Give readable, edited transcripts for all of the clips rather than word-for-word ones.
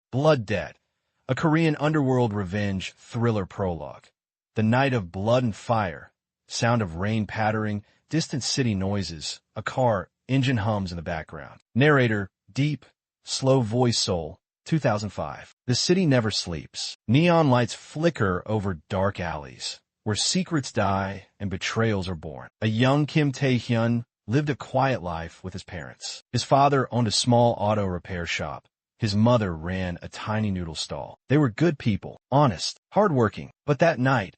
Blood Debt, a Korean underworld revenge thriller prologue. The night of blood and fire, sound of rain pattering, distant city noises, a car, engine hums in the background. Narrator, deep, slow voice Seoul, 2005. The city never sleeps. Neon lights flicker over dark alleys, where secrets die and betrayals are born. A young Kim Tae-Hyun lived a quiet life with his parents. His father owned a small auto repair shop. His mother ran a tiny noodle stall. They were good people, honest, hardworking. But that night,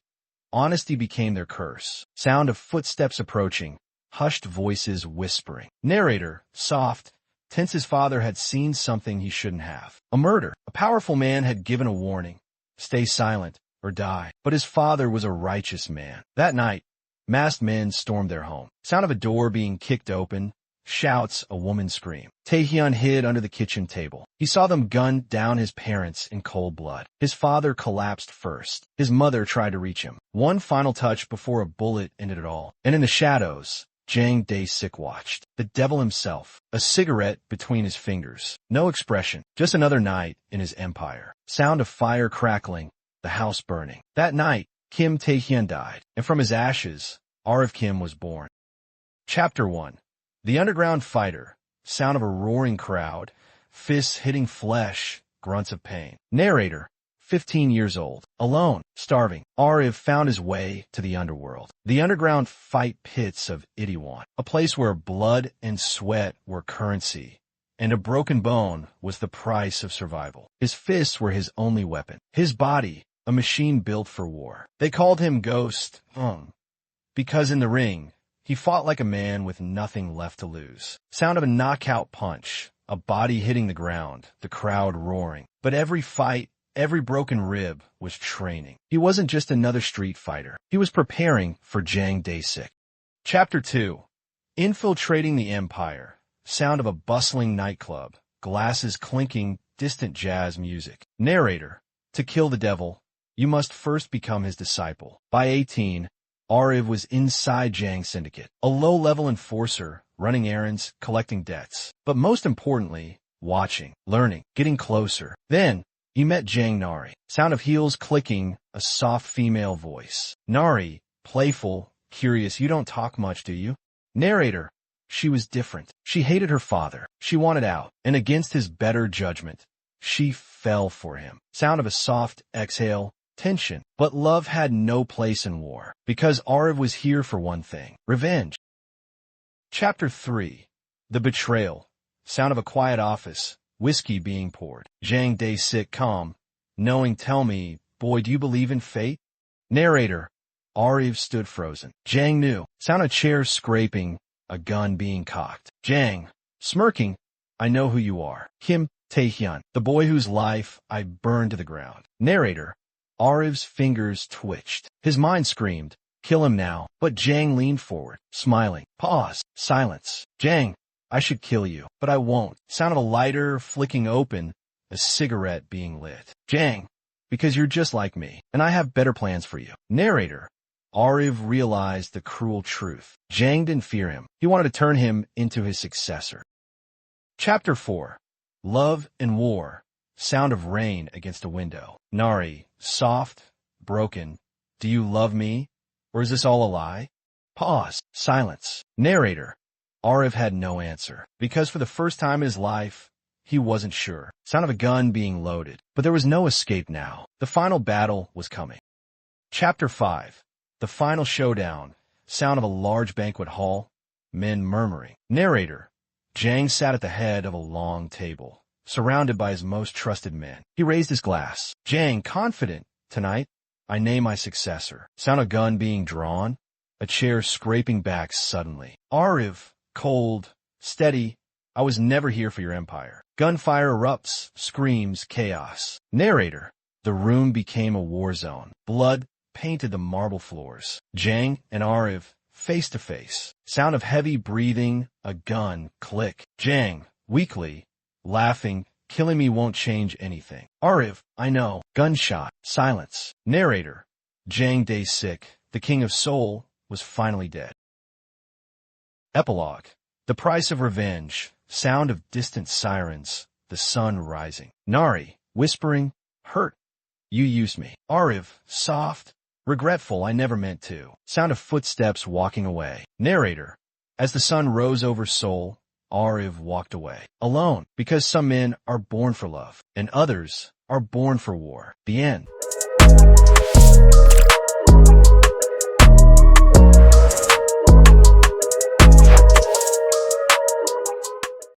honesty became their curse. Sound of footsteps approaching, hushed voices whispering. Narrator, soft, tense. His father had seen something he shouldn't have. A murder. A powerful man had given a warning. Stay silent or die. But his father was a righteous man. That night, masked men stormed their home. Sound of a door being kicked open. Shouts, a woman scream. Tae-Hyun hid under the kitchen table. He saw them gun down his parents in cold blood. His father collapsed first. His mother tried to reach him. One final touch before a bullet ended it all. And in the shadows, Jang Dae-Sik watched. The devil himself, a cigarette between his fingers. No expression, just another night in his empire. Sound of fire crackling, the house burning. That night, Kim Tae-Hyun died, and from his ashes, Aarav Kim was born. Chapter 1. The Underground Fighter. Sound of a roaring crowd, fists hitting flesh, grunts of pain. Narrator, 15 years old, alone, starving. Aarav found his way to the underworld. The underground fight pits of Itaewon, a place where blood and sweat were currency, and a broken bone was the price of survival. His fists were his only weapon. His body, a machine built for war. They called him Ghost, because in the ring, he fought like a man with nothing left to lose. Sound of a knockout punch, a body hitting the ground, the crowd roaring. But every fight, every broken rib was training. He wasn't just another street fighter. He was preparing for Jang Dae-Sik. Chapter 2. Infiltrating the Empire. Sound of a bustling nightclub, glasses clinking, distant jazz music. Narrator, to kill the devil, you must first become his disciple. By 18, Aarav was inside Jang's syndicate, a low-level enforcer, running errands, collecting debts. But most importantly, watching, learning, getting closer. Then, he met Jang Nari. Sound of heels clicking, a soft female voice. Nari, playful, curious. You don't talk much, do you? Narrator, she was different. She hated her father. She wanted out, and against his better judgment, she fell for him. Sound of a soft exhale, tension. But love had no place in war, because Aarav was here for one thing, revenge. Chapter 3. The Betrayal. Sound of a quiet office, whiskey being poured. Jang Dae-Sik calm, knowing. Tell me, boy, do you believe in fate? Narrator, Aarav stood frozen. Jang knew. Sound of chairs scraping, a gun being cocked. Jang, smirking, I know who you are. Kim Tae-Hyun, the boy whose life I burned to the ground. Narrator, Aarav's fingers twitched. His mind screamed, kill him now. But Jang leaned forward, smiling. Pause. Silence. Jang, I should kill you, but I won't. Sound of a lighter flicking open, a cigarette being lit. Jang, because you're just like me, and I have better plans for you. Narrator, Aarav realized the cruel truth. Jang didn't fear him. He wanted to turn him into his successor. Chapter 4. Love and War. Sound of rain against a window. Nari, soft, broken. Do you love me? Or is this all a lie? Pause. Silence. Narrator, Aarav had no answer, because for the first time in his life, he wasn't sure. Sound of a gun being loaded. But there was no escape now. The final battle was coming. Chapter 5. The Final Showdown. Sound of a large banquet hall. Men murmuring. Narrator, Jang sat at the head of a long table, surrounded by his most trusted men. He raised his glass. Jang, confident. Tonight, I name my successor. Sound of gun being drawn. A chair scraping back suddenly. Aarav, cold, steady. I was never here for your empire. Gunfire erupts, screams, chaos. Narrator, the room became a war zone. Blood painted the marble floors. Jang and Aarav, face to face. Sound of heavy breathing, a gun, click. Jang, weakly, laughing, killing me won't change anything. Aarav, I know. Gunshot, silence. Narrator, Jang Dae-Sik, the king of Seoul, was finally dead. Epilogue. The Price of Revenge. Sound of distant sirens, the sun rising. Nari, whispering, hurt. You used me. Aarav, soft, regretful, I never meant to. Sound of footsteps walking away. Narrator. As the sun rose over Seoul, Aarav walked away. Alone, because some men are born for love, and others are born for war. The end.